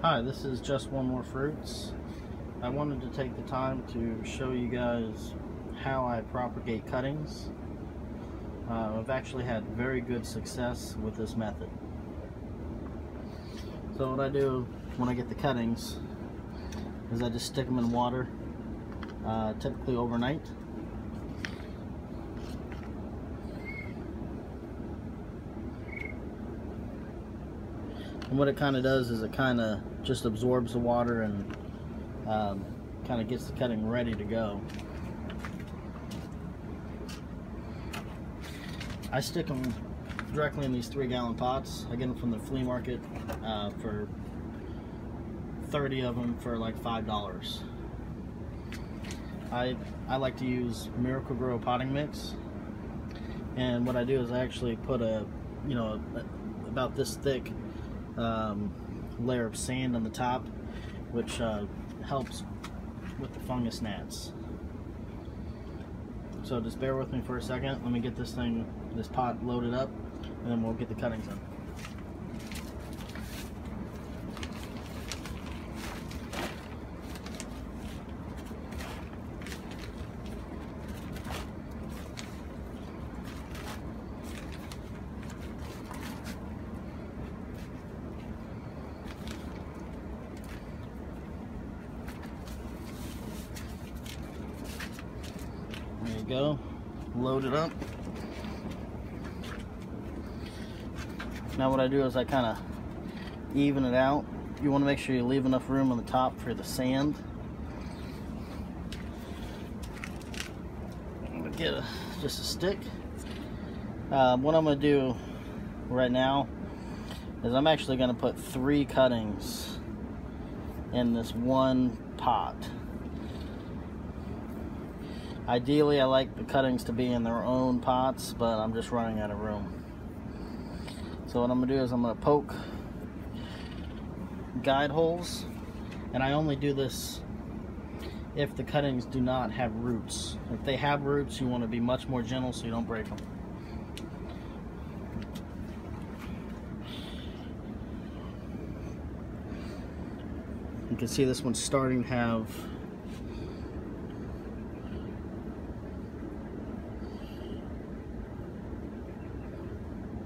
Hi, this is Just One More Fruits. I wanted to take the time to show you guys how I propagate cuttings. I've actually had very good success with this method. So what I do when I get the cuttings is I just stick them in water, typically overnight. And what it kind of does is it kind of just absorbs the water and kind of gets the cutting ready to go. I stick them directly in these 3-gallon pots. I get them from the flea market for 30 of them for like $5. I like to use Miracle-Gro potting mix, and what I do is I actually put about this thick layer of sand on the top, which helps with the fungus gnats. So just bear with me for a second. Let me get this pot loaded up, and then we'll get the cuttings in. There you go, load it up. Now what I do is I kind of even it out. You want to make sure you leave enough room on the top for the sand. I'm gonna get just a stick. What I'm gonna do right now is I'm actually gonna put 3 cuttings in this one pot. Ideally, I like the cuttings to be in their own pots, but I'm just running out of room. So what I'm gonna do is I'm gonna poke guide holes, and I only do this if the cuttings do not have roots. If they have roots, you want to be much more gentle so you don't break them. You can see this one's starting to have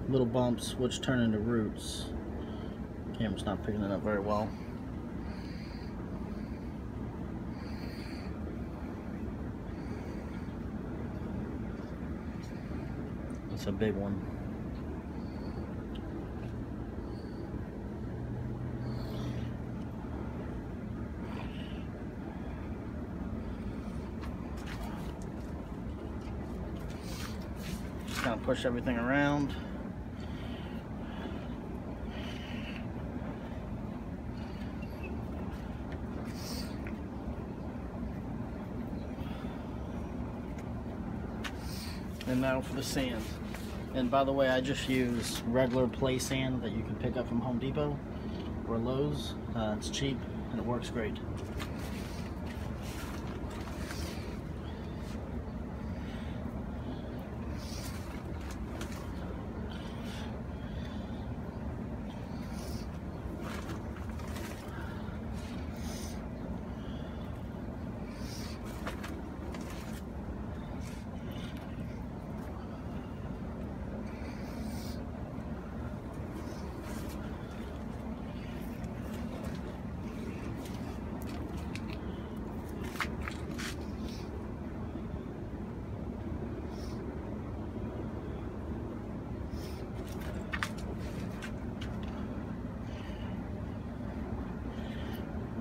little bumps which turn into roots. Camera's not picking it up very well. It's a big one. Just kind of push everything around. And now for the sand. And by the way, I just use regular play sand that you can pick up from Home Depot or Lowe's. It's cheap and it works great.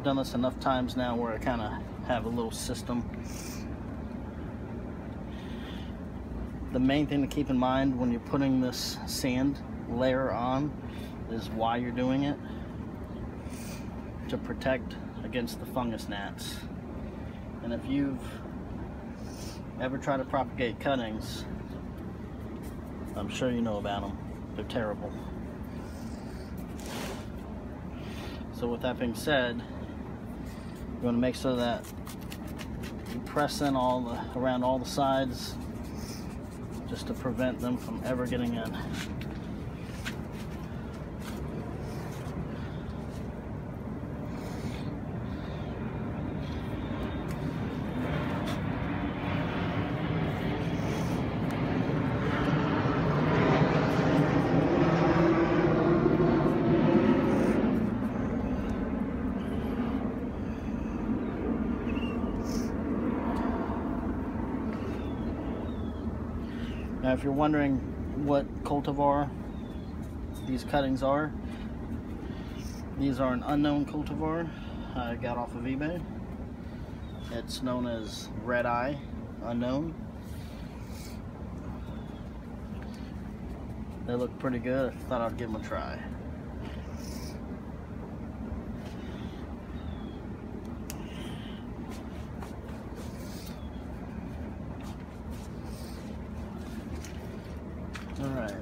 Done this enough times now where I kind of have a little system. The main thing to keep in mind when you're putting this sand layer on is why you're doing it: to protect against the fungus gnats. And if you've ever tried to propagate cuttings, I'm sure you know about them. They're terrible. So with that being said, you want to make sure that you press in around all the sides, just to prevent them from ever getting in. Now, if you're wondering what cultivar these cuttings are, these are an unknown cultivar I got off of eBay. It's known as Red Eye Unknown. They look pretty good. I thought I'd give them a try. Alright.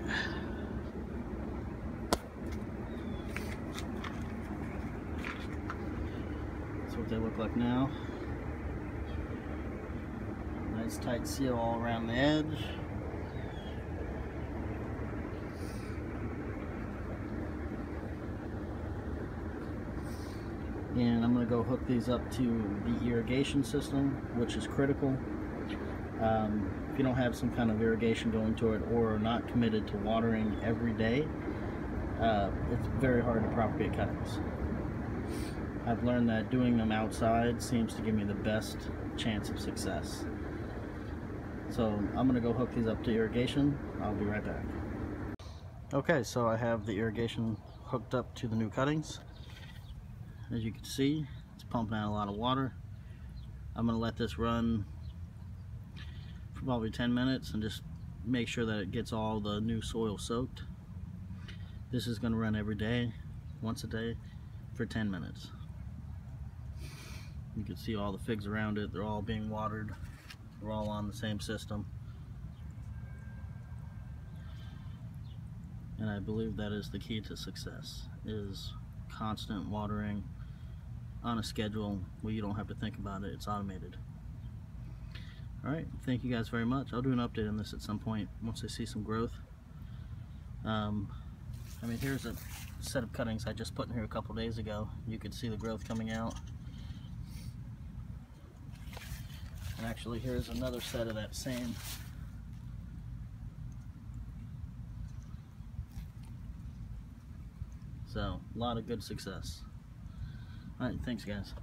That's what they look like now. Nice tight seal all around the edge. And I'm going to go hook these up to the irrigation system, which is critical. If you don't have some kind of irrigation going to it, or are not committed to watering every day, it's very hard to propagate cuttings. I've learned that doing them outside seems to give me the best chance of success. So I'm going to go hook these up to irrigation. I'll be right back. Okay, so I have the irrigation hooked up to the new cuttings. As you can see, it's pumping out a lot of water. I'm going to let this run for probably 10 minutes and just make sure that it gets all the new soil soaked. This is going to run every day, once a day, for 10 minutes. You can see all the figs around it. They're all being watered. They're all on the same system. And I believe that is the key to success, is constant watering on a schedule where you don't have to think about it. It's automated. Alright, thank you guys very much. I'll do an update on this at some point once I see some growth. I mean, here's a set of cuttings I just put in here a couple days ago. You could see the growth coming out. And actually, here's another set of that same. So, a lot of good success. Alright, thanks guys.